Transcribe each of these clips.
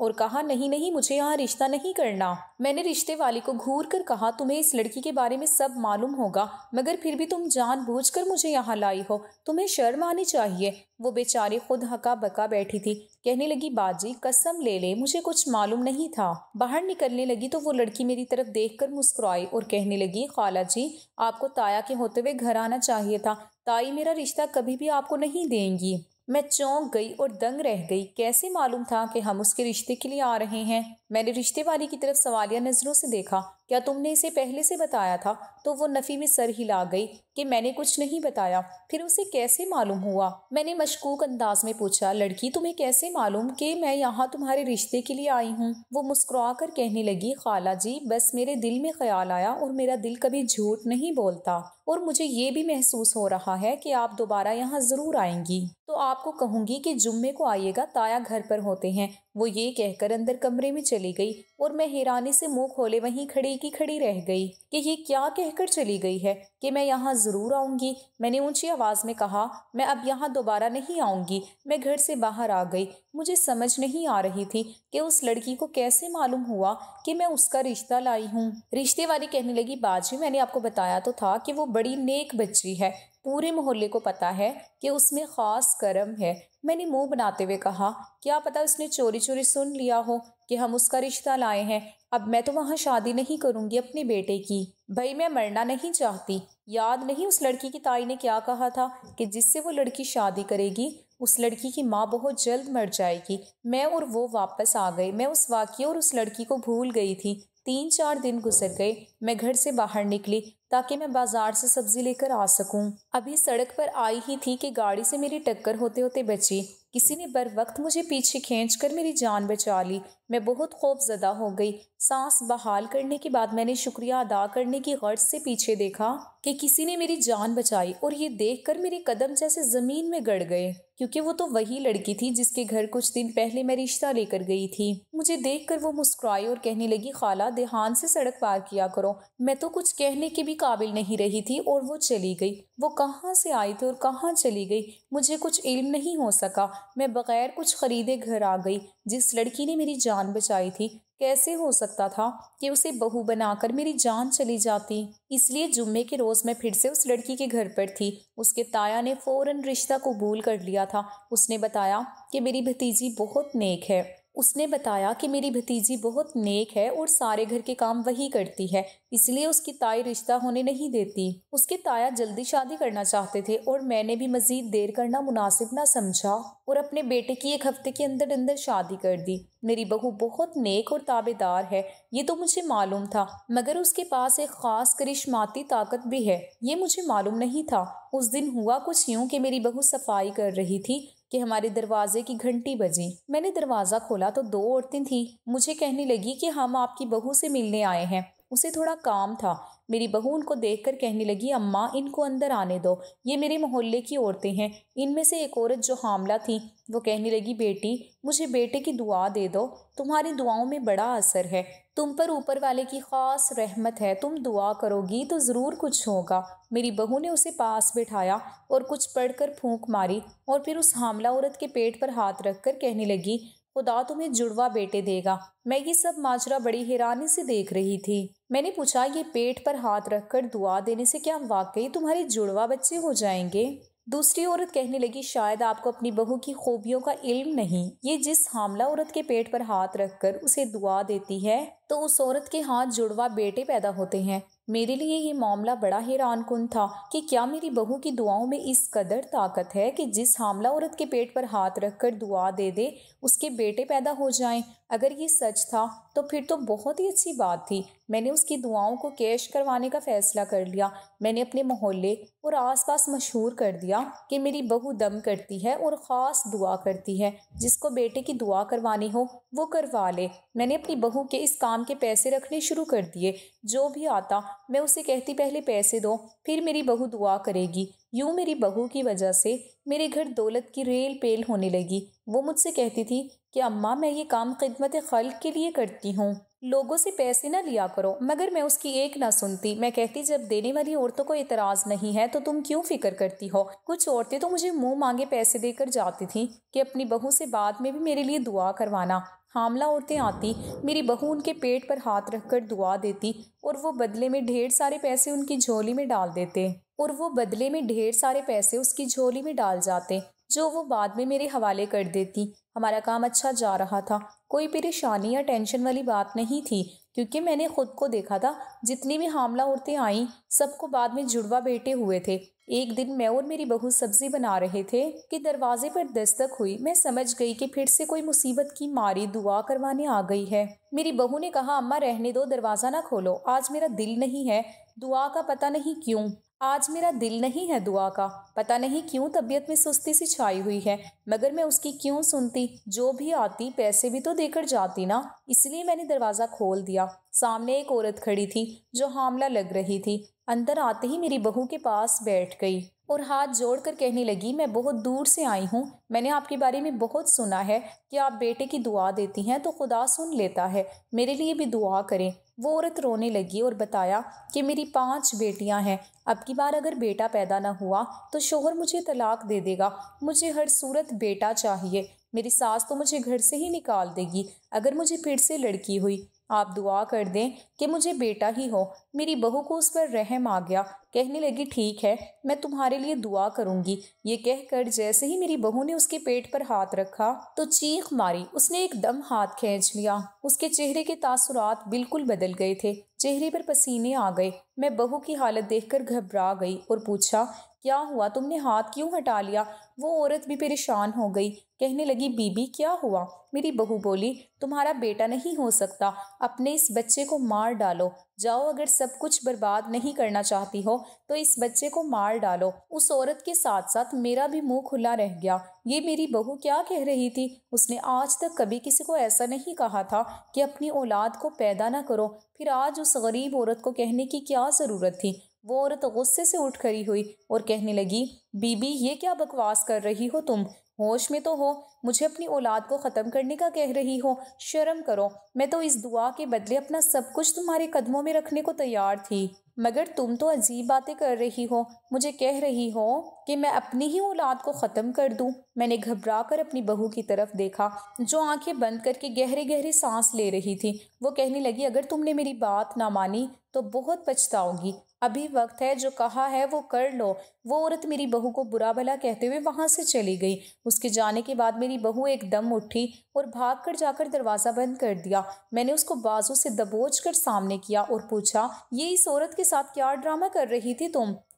اور کہا نہیں نہیں مجھے یہاں رشتہ نہیں کرنا۔ میں نے رشتے والی کو گھور کر کہا تمہیں اس لڑکی کے بارے میں سب معلوم ہوگا مگر پھر بھی تم جان بوجھ کر مجھے یہاں لائی ہو، تمہیں شرم آنی چاہیے۔ وہ بیچاری خود ہکا بکا بیٹھی تھی، کہنے لگی باجی قسم لے لے مجھے کچھ معلوم نہیں تھا۔ باہر نکلنے لگی تو وہ لڑکی میری طرف دیکھ کر مسکرائی اور کہنے لگی خالہ جی آپ کو تایا کے ہوتے ہوئے گھر آنا چاہیے تھا، تائی میرا رشتہ کبھی بھی آپ کو نہیں دیں گی۔ میں چونک گئی اور دنگ رہ گئی، کیسے معلوم تھا کہ ہم اس کے رشتے کے لیے آ رہے ہیں؟ میں نے رشتے والی کی طرف سوالیہ نظروں سے دیکھا، کیا تم نے اسے پہلے سے بتایا تھا؟ تو وہ نفی میں سر ہلا گئی کہ میں نے کچھ نہیں بتایا۔ پھر اسے کیسے معلوم ہوا؟ میں نے مشکوک انداز میں پوچھا، لڑکی تمہیں کیسے معلوم کہ میں یہاں تمہارے رشتے کے لیے آئی ہوں؟ وہ مسکرا کر کہنے لگی خالہ جی بس میرے دل میں خیال آیا اور میرا دل کبھی جھوٹ نہیں بولتا، اور مجھے یہ بھی محسوس ہو رہا ہے کہ آپ دوبارہ یہاں ضرور آئیں گی، تو آپ کو کہوں گی کہ جمعے کو آئیے گا، تایا گھر پر ہوتے ہیں۔ وہ یہ کہہ کر اندر کمرے میں چلی گئی اور میں حیرانی سے منہ کھولے وہیں کھڑی کی کھڑی رہ گئی کہ یہ کیا کہہ کر چلی گئی ہے کہ میں یہاں ضرور آؤں گی۔ میں نے اونچی آواز میں کہا میں اب یہاں دوبارہ نہیں آؤں گی۔ میں گھر سے باہر آ گئی۔ مجھے سمجھ نہیں آ رہی تھی کہ اس لڑکی کو کیسے معلوم ہوا کہ میں اس کا رشتہ لائی ہوں۔ رشتے والی کہنے لگی باجی میں نے آپ کو بتایا تو تھا کہ وہ بڑی نیک بچی ہے، پورے محلے کو پتا ہے کہ اس میں خاص کرم ہے۔ میں نے منہ بناتے ہوئے کہا کیا پتا اس نے چوری چوری سن لیا ہو کہ ہم اس کا رشتہ لائے ہیں، اب میں تو وہاں شادی نہیں کروں گی اپنے بیٹے کی۔ بھائی میں مرنا نہیں چاہتی، یاد نہیں اس لڑکی کی تائی نے کیا کہا تھا کہ جس سے وہ لڑکی شادی کرے گی اس لڑکی کی ماں بہت جلد مر جائے گی۔ میں اور وہ واپس آ گئے، میں اس واقعے اور اس لڑکی کو بھول گئی تھی۔ 3-4 دن گزر گئے، میں گھر سے باہر نکلی تاکہ میں بازار سے سبزی لے کر آ سکوں۔ ابھی سڑک پر آئی ہی تھی کہ گاڑی سے میری ٹکر ہوتے ہوتے بچی، کسی نے بر وقت مجھے پیچھے کھینچ کر میری جان بچا لی۔ میں بہت خوف زدہ ہو گئی۔ سانس بحال کرنے کے بعد میں نے شکریہ ادا کرنے کی غرض سے پیچھے دیکھا کہ کسی نے میری جان بچائی، اور یہ دیکھ کر میرے قدم جیسے زمین میں گڑ گئے، کیونکہ وہ تو وہی لڑکی تھی جس کے گھر کچھ دن پہلے میں رشتہ لے کر گئی تھی۔ مجھے دیکھ کر وہ مسکرائی اور کہنے لگی خالہ دھیان سے سڑک پار کیا کرو۔ میں تو کچھ کہنے کے بھی قابل نہیں رہی تھی اور وہ چلی گئی۔ وہ کہاں سے آئی تھی اور کہاں چلی گئی مجھے کچھ علم نہیں ہو سکا۔ میں بغیر کچھ خریدے گھر آ گئی۔ جس لڑکی نے میری جان بچائی تھی کیسے ہو سکتا تھا کہ اسے بہو بنا کر میری جان چلی جاتی؟ اس لیے جمعے کے روز میں پھر سے اس لڑکی کے گھر پر تھی۔ اس کے تایا نے فوراً رشتہ قبول کر لیا تھا۔ اس نے بتایا کہ میری بھتیجی بہت نیک ہے اور سارے گھر کے کام وہی کرتی ہے، اس لیے اس کی تائی رشتہ ہونے نہیں دیتی۔ اس کے تایا جلدی شادی کرنا چاہتے تھے اور میں نے بھی مزید دیر کرنا مناسب نہ سمجھا اور اپنے بیٹے کی 1 ہفتے کے اندر اندر شادی کر دی۔ میری بہو بہت نیک اور تابع دار ہے، یہ تو مجھے معلوم تھا، مگر اس کے پاس ایک خاص کرشماتی طاقت بھی ہے، یہ مجھے معلوم نہیں تھا۔ اس دن ہوا کچھ یوں کہ میری بہو صفائی کر رہی تھی کہ ہمارے دروازے کی گھنٹی بجی۔ میں نے دروازہ کھولا تو 2 عورتیں تھیں۔ مجھے کہنے لگی کہ ہم آپ کی بہو سے ملنے آئے ہیں، اسے تھوڑا کام تھا۔ میری بہو ان کو دیکھ کر کہنے لگی اماں ان کو اندر آنے دو، یہ میرے محلے کی عورتیں ہیں۔ ان میں سے ایک عورت جو حاملہ تھی وہ کہنے لگی بیٹی مجھے بیٹے کی دعا دے دو، تمہاری دعاؤں میں بڑا اثر ہے، تم پر اوپر والے کی خاص رحمت ہے، تم دعا کرو گی تو ضرور کچھ ہوگا۔ میری بہو نے اسے پاس بٹھایا اور کچھ پڑھ کر پھونک ماری اور پھر اس حاملہ عورت کے پیٹ پر ہاتھ رکھ کر کہنے لگی خدا تمہیں جڑواں بیٹے دے گا۔ میں یہ سب ماجرا بڑی حیرانی سے دیکھ رہی تھی۔ میں نے پوچھا یہ پیٹ پر ہاتھ رکھ کر دعا دینے سے کیا واقعی تمہارے جڑواں بچے ہو جائیں گے؟ دوسری عورت کہنے لگی شاید آپ کو اپنی بہو کی خوبیوں کا علم نہیں، یہ جس حاملہ عورت کے پیٹ پر ہاتھ رکھ کر اسے دعا دیتی ہے تو اس عورت کے ہاں جڑواں بیٹے پیدا ہوتے ہیں۔ میرے لیے یہ معاملہ بڑا حیران کن تھا کہ کیا میری بہو کی دعاؤں میں اس قدر طاقت ہے کہ جس حاملہ عورت کے پیٹ پر ہاتھ رکھ کر دعا دے دے اس کے بیٹے پیدا ہو جائیں۔ اگر یہ سچ تھا تو پھر تو بہت ہی اچھی بات تھی۔ میں نے اس کی دعاؤں کو کیش کروانے کا فیصلہ کر لیا۔ میں نے اپنے محلے اور آس پاس مشہور کر دیا کہ میری بہو دم کرتی ہے اور خاص دعا کرتی ہے، جس کو بیٹے کی دعا کروانی ہو وہ کروا لے۔ میں نے اپنی بہو کے اس کام کے پیسے رکھنے شروع کر دیے۔ جو بھی آتا میں اسے کہتی پہلے پیسے دو پھر میری بہو دعا کرے گی۔ یوں میری بہو کی وجہ سے میرے گھر دولت کی ریل پیل ہونے لگی۔ وہ مجھ سے کہتی تھی کہ اماں میں یہ کام خدمت خلق کے لیے کرتی ہوں، لوگوں سے پیسے نہ لیا کرو، مگر میں اس کی ایک نہ سنتی۔ میں کہتی جب دینے والی عورتوں کو اعتراض نہیں ہے تو تم کیوں فکر کرتی ہو؟ کچھ عورتیں تو مجھے منہ مانگے پیسے دے کر جاتی تھیں کہ اپنی بہو سے بعد میں بھی میرے لیے دعا کروانا۔ حاملہ عورتیں آتی، میری بہو ان کے پیٹ پر ہاتھ رکھ کر دعا دیتی اور وہ بدلے میں ڈھیر سارے پیسے ان کی جھولی میں ڈال جاتے جو وہ بعد میں میرے حوالے کر دیتی۔ ہمارا کام اچھا جا رہا تھا، کوئی پریشانی یا ٹینشن والی بات نہیں تھی، کیونکہ میں نے خود کو دیکھا تھا جتنی بھی حاملہ عورتیں آئیں سب کو بعد میں جڑوا بیٹے ہوئے تھے۔ ایک دن میں اور میری بہو سبزی بنا رہے تھے کہ دروازے پر دستک ہوئی۔ میں سمجھ گئی کہ پھر سے کوئی مصیبت کی ماری دعا کروانے آ گئی ہے۔ میری بہو نے کہا، اماں رہنے دو، دروازہ نہ کھولو، آج میرا دل نہیں ہے دعا کا، پتہ نہیں کیوں طبیعت میں سستی سی چھائی ہوئی ہے، مگر میں اس کی کیوں سنتی؟ جو بھی آتی پیسے بھی تو دے کر جاتی نا۔ اس لیے میں نے دروازہ کھول دیا۔ سامنے ایک عورت کھڑی تھی جو حاملہ لگ رہی تھی۔ اندر آتے ہی میری بہو کے پاس بیٹھ گئی اور ہاتھ جوڑ کر کہنے لگی، میں بہت دور سے آئی ہوں، میں نے آپ کے بارے میں بہت سنا ہے کہ آپ بیٹے کی دعا دیتی ہیں تو خدا سن لیتا ہے، میرے لیے بھی دعا کریں۔ وہ عورت رونے لگی اور بتایا کہ میری 5 بیٹیاں ہیں، اب کی بار اگر بیٹا پیدا نہ ہوا تو شوہر مجھے طلاق دے دے گا، مجھے ہر صورت بیٹا چاہیے، میری ساس تو مجھے گھر سے ہی نکال دے گی اگر مجھے پھر سے لڑکی ہوئی، آپ دعا کر دیں کہ مجھے بیٹا ہی ہو۔ میری بہو کو اس پر رحم آ گیا، کہنے لگی، ٹھیک ہے، میں تمہارے لیے دعا کروں گی۔ یہ کہہ کر جیسے ہی میری بہو نے اس کے پیٹ پر ہاتھ رکھا تو چیخ ماری۔ اس نے ایک دم ہاتھ کھینچ لیا، اس کے چہرے کے تاثرات بالکل بدل گئے تھے، چہرے پر پسینے آ گئے۔ میں بہو کی حالت دیکھ کر گھبرا گئی اور پوچھا، کیا ہوا، تم نے ہاتھ کیوں ہٹا لیا؟ وہ عورت بھی پریشان ہو گئی، کہنے لگی، بی بی کیا ہوا؟ میری بہو بولی، تمہارا بیٹا نہیں ہو سکتا، اپنے اس بچے کو مار ڈالو، جاؤ، اگر سب کچھ برباد نہیں کرنا چاہتی ہو تو اس بچے کو مار ڈالو۔ اس عورت کے ساتھ ساتھ میرا بھی منہ کھلا رہ گیا۔ یہ میری بہو کیا کہہ رہی تھی؟ اس نے آج تک کبھی کسی کو ایسا نہیں کہا تھا کہ اپنی اولاد کو پیدا نہ کرو، پھر آج اس غریب عورت کو کہنے کی کیا ضرورت تھی؟ وہ عورت غصے سے اٹھ کھڑی ہوئی اور کہنے لگی، بی بی یہ کیا بکواس کر رہی ہو تم؟ ہوش میں تو ہو، مجھے اپنی اولاد کو ختم کرنے کا کہہ رہی ہو؟ شرم کرو، میں تو اس دعا کے بدلے اپنا سب کچھ تمہارے قدموں میں رکھنے کو تیار تھی، مگر تم تو عجیب باتیں کر رہی ہو، مجھے کہہ رہی ہو کہ میں اپنی ہی اولاد کو ختم کر دوں۔ میں نے گھبرا کر اپنی بہو کی طرف دیکھا جو آنکھیں بند کر کے گہرے گہرے سانس لے رہی تھی۔ وہ کہنے لگی، اگر تم نے میری بات نہ مانی تو بہت پچھتاؤ گی، ابھی وقت ہے، جو کہا ہے وہ کر لو۔ وہ عورت میری بہو کو برا بھلا کہتے ہوئے وہاں سے چلی گئی۔ اس کے جانے کے بعد میری بہو ایک دم اٹھی اور بھاگ کر جا کر دروازہ بند کر دیا۔ میں نے اس کو بازو سے دبوچ کر سامنے کیا اور پوچھا، یہ اس عورت کے ساتھ کیا ڈرامہ کر رہی تھی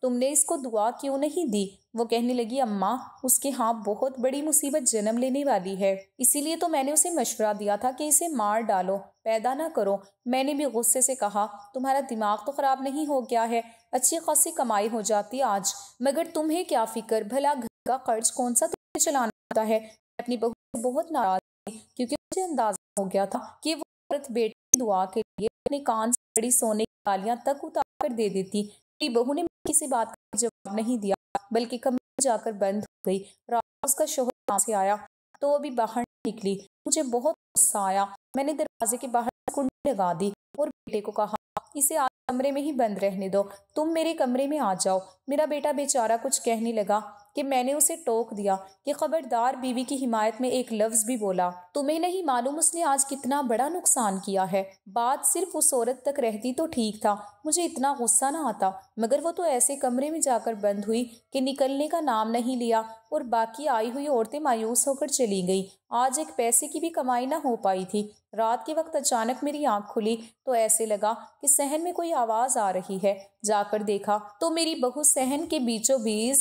تم نے اس کو دعا کیوں نہیں دی؟ وہ کہنے لگی، اماں اس کے ہاں بہت بڑی مصیبت جنم لینے والی ہے، اسی لیے تو میں نے اسے مشورہ دیا تھا کہ اسے مار ڈالو، پیدا نہ کرو۔ میں نے بھی غصے سے کہا، تمہارا دماغ تو خراب نہیں ہو گیا ہے؟ اچھی خاصی کمائی ہو جاتی آج، مگر تمہیں کیا فکر؟ بھلا گھر کا قرض کون سا تمہیں چلانا آتا ہے؟ میں اپنی بہو سے بہت ناراض تھی کیونکہ مجھے اندازہ ہو گیا تھا کہ وہ عورت بیٹے کی دعا کے لیے اپنے کان سے بڑی سونے کی بالیاں تک اتار کر دے دیتی۔ میری بہو نے کسی بات کا جواب نہیں دیا بلکہ کمرے میں جا کر بند ہو گئی۔ رات اس کا شوہر کام سے آیا تو وہ بھی باہر نکلی۔ مجھے بہت غصہ آیا، میں نے دروازے کے باہر کنڈی لگا دی اور بیٹے کو کہا، اسے آج کمرے میں ہی بند رہنے دو، تم میرے کمرے میں آ جاؤ۔ میرا بیٹا بیچارہ کچھ کہنے لگا کہ میں نے اسے ٹوک دیا کہ خبردار بیوی کی حمایت میں ایک لفظ بھی بولا۔ تمہیں نہیں معلوم اس نے آج کتنا بڑا نقصان کیا ہے۔ بات صرف اس عورت تک رہتی تو ٹھیک تھا، مجھے اتنا غصہ نہ آتا، مگر وہ تو ایسے کمرے میں جا کر بند ہوئی کہ نکلنے کا نام نہیں لیا اور باقی آئی ہوئی عورتیں مایوس ہو کر چلی گئی۔ آج ایک پیسے کی بھی کمائی نہ ہو پائی تھی۔ رات کے وقت اچانک میری آنکھ کھلی تو ایسے لگا کہ صحن میں کوئی آواز آ رہی ہے۔ جا کر دیکھا تو میری بہو صحن کے بیچوں بیچ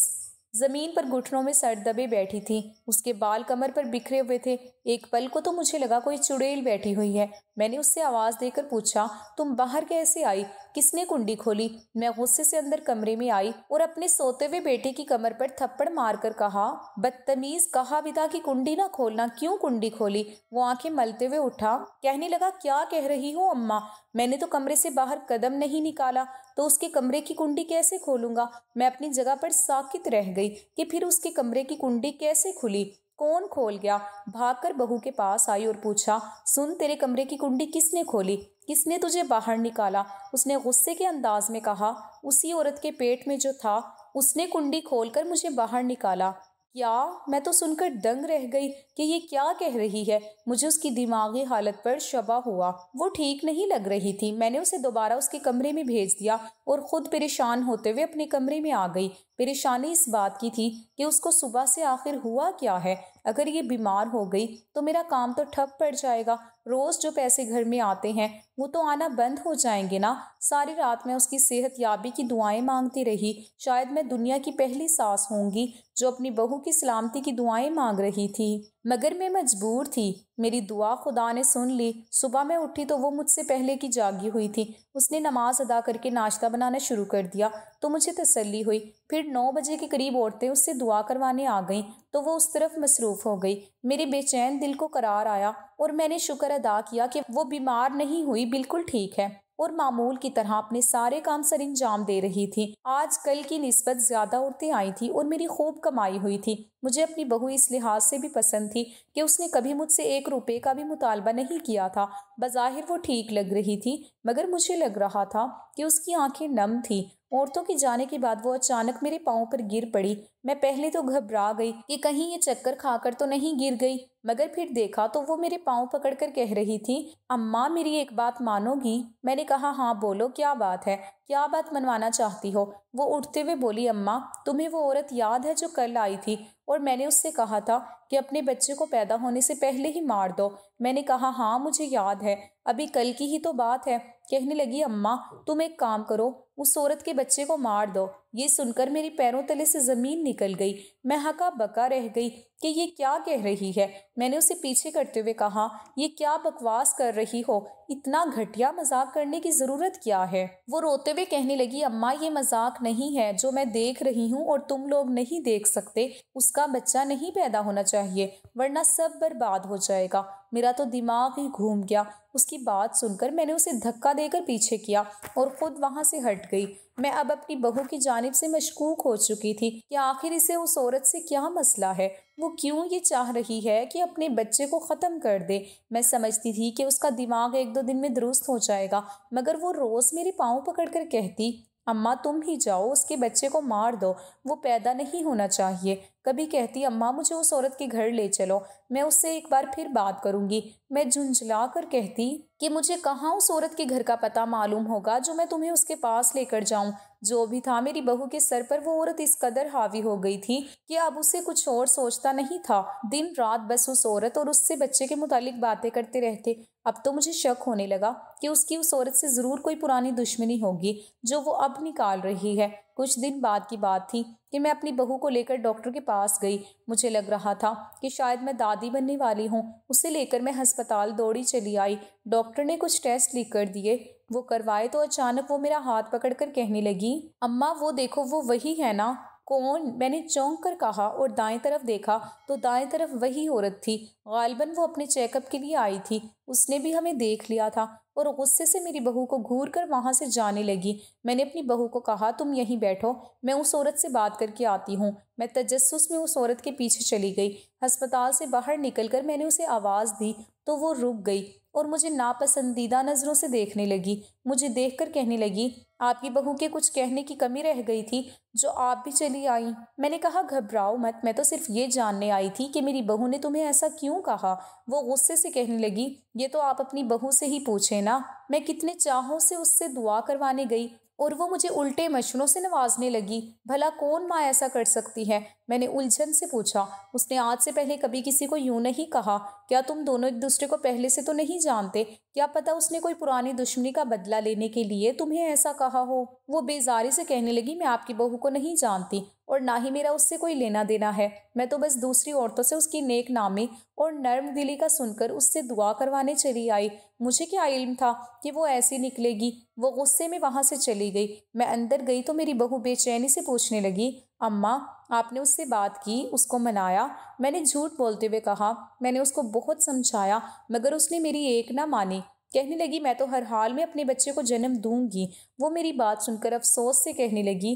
زمین پر گھٹنوں میں سر دبے بیٹھی تھی، اس کے بال کمر پر بکھرے ہوئے تھے۔ ایک پل کو تو مجھے لگا کوئی چڑیل بیٹھی ہوئی ہے۔ میں نے اس سے آواز دے کر پوچھا، تم باہر کیسے آئی؟ کس نے کنڈی کھولی؟ میں غصے سے اندر کمرے میں آئی اور اپنے سوتے ہوئے بیٹے کی کمر پر تھپڑ مار کر کہا، بدتمیز، کہا بھی تھا کہ کنڈی نہ کھولنا، کیوں کنڈی کھولی؟ وہ آنکھیں ملتے ہوئے اٹھا، کہنے لگا، کیا کہہ رہی ہو اماں؟ میں نے تو کمرے سے باہر قدم نہیں نکالا تو اس کے کمرے کی کنڈی کیسے کھولوں گا؟ میں اپنی جگہ پر ساکت رہ گئی کہ پھر اس کے کمرے کی کنڈی کیسے کھلی، کون کھول گیا؟ بھاگ کر بہو کے پاس آئی اور پوچھا، سن، تیرے کمرے کی کنڈی کس نے کھولی؟ کس نے تجھے باہر نکالا؟ اس نے غصے کے انداز میں کہا، اسی عورت کے پیٹ میں جو تھا اس نے کنڈی کھول کر مجھے باہر نکالا۔ کیا؟ میں تو سن کر دنگ رہ گئی کہ یہ کیا کہہ رہی ہے۔ مجھے اس کی دماغی حالت پر شبہ ہوا، وہ ٹھیک نہیں لگ رہی تھی۔ میں نے اسے دوبارہ اس کے کمرے میں بھیج دیا اور خود پریشان ہوتے ہوئے اپنے کمرے میں آ گئی۔ پریشانی اس بات کی تھی کہ اس کو صبح سے آخر ہوا کیا ہے۔ اگر یہ بیمار ہو گئی تو میرا کام تو ٹھپ پڑ جائے گا۔ روز جو پیسے گھر میں آتے ہیں وہ تو آنا بند ہو جائیں گے نا۔ ساری رات میں اس کی صحت یابی کی دعائیں مانگتی رہی۔ شاید میں دنیا کی پہلی ساس ہوں گی جو اپنی بہو کی سلامتی کی دعائیں مانگ رہی تھی، مگر میں مجبور تھی۔ میری دعا خدا نے سن لی۔ صبح میں اٹھی تو وہ مجھ سے پہلے کی جاگی ہوئی تھی۔ اس نے نماز ادا کر کے ناشتہ بنانا شروع کر دیا تو مجھے تسلی ہوئی۔ پھر 9 بجے کے قریب عورتیں اس سے دعا کروانے آ گئیں تو وہ اس طرف مصروف ہو گئی۔ میرے بے چین دل کو قرار آیا اور میں نے شکر ادا کیا کہ وہ بیمار نہیں ہوئی، بالکل ٹھیک ہے اور معمول کی طرح اپنے سارے کام سر انجام دے رہی تھی۔ آج کل کی نسبت زیادہ عورتیں آئی تھیں اور میری خوب کمائی ہوئی تھی۔ مجھے اپنی بہو اس لحاظ سے بھی پسند تھی کہ اس نے کبھی مجھ سے 1 روپے کا بھی مطالبہ نہیں کیا تھا۔ بظاہر وہ ٹھیک لگ رہی تھی مگر مجھے لگ رہا تھا کہ اس کی آنکھیں نم تھیں۔ عورتوں کے جانے کے بعد وہ اچانک میرے پاؤں پر گر پڑی۔ میں پہلے تو گھبرا گئی کہ کہیں یہ چکر کھا کر تو نہیں گر گئی، مگر پھر دیکھا تو وہ میرے پاؤں پکڑ کر کہہ رہی تھی، اماں میری ایک بات مانو گی؟ میں نے کہا ہاں بولو، کیا بات ہے؟ کیا بات منوانا چاہتی ہو؟ وہ اٹھتے ہوئے بولی، اماں تمہیں وہ عورت یاد ہے جو کل آئی تھی اور میں نے اس سے کہا تھا کہ اپنے بچے کو پیدا ہونے سے پہلے ہی مار دو؟ میں نے کہا ہاں مجھے یاد ہے، ابھی کل کی ہی تو بات ہے۔ کہنے لگی، اماں تم ایک کام کرو، اس عورت کے بچے کو مار دو۔ یہ سن کر میری پیروں تلے سے زمین نکل گئی۔ میں ہکا بکا رہ گئی کہ یہ کیا کہہ رہی ہے۔ میں نے اسے پیچھے کرتے ہوئے کہا، یہ کیا بکواس کر رہی ہو؟ اتنا گھٹیا مذاق کرنے کی ضرورت کیا ہے؟ وہ روتے ہوئے کہنے لگی، اماں یہ مذاق نہیں ہے، جو میں دیکھ رہی ہوں اور تم لوگ نہیں دیکھ سکتے، اس کا بچہ نہیں پیدا ہونا چاہیے ورنہ سب برباد ہو جائے گا۔ میرا تو دماغ ہی گھوم گیا۔ اس کی بات سن کر میں نے اسے دھکا دے کر پیچھے کیا اور خود وہاں سے ہٹ گئی۔ میں اب اپنی بہو کی جانب سے مشکوک ہو چکی تھی کہ آخر اسے اس عورت سے کیا مسئلہ ہے، وہ کیوں یہ چاہ رہی ہے کہ اپنے بچے کو ختم کر دے۔ میں سمجھتی تھی کہ اس کا دماغ 1-2 دن میں درست ہو جائے گا، مگر وہ روز میرے پاؤں پکڑ کر کہتی، اماں تم ہی جاؤ، اس کے بچے کو مار دو، وہ پیدا نہیں ہونا چاہیے۔ کبھی کہتی، اماں مجھے اس عورت کے گھر لے چلو، میں اس سے ایک بار پھر بات کروں گی۔ میں جھنجھلا کر کہتی کہ مجھے کہاں اس عورت کے گھر کا پتہ معلوم ہوگا جو میں تمہیں اس کے پاس لے کر جاؤں۔ جو بھی تھا، میری بہو کے سر پر وہ عورت اس قدر حاوی ہو گئی تھی کہ اب اسے کچھ اور سوچتا نہیں تھا۔ دن رات بس اس عورت اور اس سے بچے کے متعلق باتیں کرتے رہتے۔ اب تو مجھے شک ہونے لگا کہ اس کی اس عورت سے ضرور کوئی پرانی دشمنی ہوگی جو وہ اب نکال رہی ہے۔ کچھ دن بعد کی بات تھی کہ میں اپنی بہو کو لے کر ڈاکٹر کے پاس گئی۔ مجھے لگ رہا تھا کہ شاید میں دادی بننے والی ہوں۔ اسے لے کر میں ہسپتال دوڑی چلی آئی۔ ڈاکٹر نے کچھ ٹیسٹ لکھ کر دیے، وہ کروائے تو اچانک وہ میرا ہاتھ پکڑ کر کہنے لگی، اماں وہ دیکھو، وہ وہی ہے نا؟ کون؟ میں نے چونک کر کہا اور دائیں طرف دیکھا تو دائیں طرف وہی عورت تھی۔ غالباً وہ اپنے چیک اپ کے لیے آئی تھی۔ اس نے بھی ہمیں دیکھ لیا تھا اور غصے سے میری بہو کو گھور کر وہاں سے جانے لگی۔ میں نے اپنی بہو کو کہا، تم یہیں بیٹھو، میں اس عورت سے بات کر کے آتی ہوں۔ میں تجسس میں اس عورت کے پیچھے چلی گئی۔ ہسپتال سے باہر نکل کر میں نے اسے آواز دی تو وہ رک گئی اور مجھے ناپسندیدہ نظروں سے دیکھنے لگی۔ مجھے دیکھ کر کہنے لگی، آپ کی بہو کے کچھ کہنے کی کمی رہ گئی تھی جو آپ بھی چلی آئیں۔ میں نے کہا، گھبراؤ مت، میں تو صرف یہ جاننے آئی تھی کہ میری بہو نے تمہیں ایسا کیوں کہا۔ وہ غصے سے کہنے لگی، یہ تو آپ اپنی بہو سے ہی پوچھیں نا، میں کتنے چاہوں سے اس سے دعا کروانے گئی اور وہ مجھے الٹے مشنوں سے نوازنے لگی۔ بھلا کون ماں ایسا کر سکتی ہے؟ میں نے الجھن سے پوچھا، اس نے آج سے پہلے کبھی کسی کو یوں نہیں کہا۔ کیا تم دونوں ایک دوسرے کو پہلے سے تو نہیں جانتے؟ کیا پتہ اس نے کوئی پرانی دشمنی کا بدلہ لینے کے لیے تمہیں ایسا کہا ہو؟ وہ بیزاری سے کہنے لگی، میں آپ کی بہو کو نہیں جانتی اور نہ ہی میرا اس سے کوئی لینا دینا ہے۔ میں تو بس دوسری عورتوں سے اس کی نیک نامی اور نرم دلی کا سن کر اس سے دعا کروانے چلی آئی۔ مجھے کیا علم تھا کہ وہ ایسی نکلے گی۔ وہ غصے میں وہاں سے چلی گئی۔ میں اندر گئی تو میری بہو بے چینی سے پوچھنے لگی، اماں آپ نے اس سے بات کی، اس کو منایا؟ میں نے جھوٹ بولتے ہوئے کہا، میں نے اس کو بہت سمجھایا مگر اس نے میری ایک نہ مانی۔ کہنے لگی، میں تو ہر حال میں اپنے بچے کو جنم دوں گی۔ وہ میری بات سن کر افسوس سے کہنے لگی،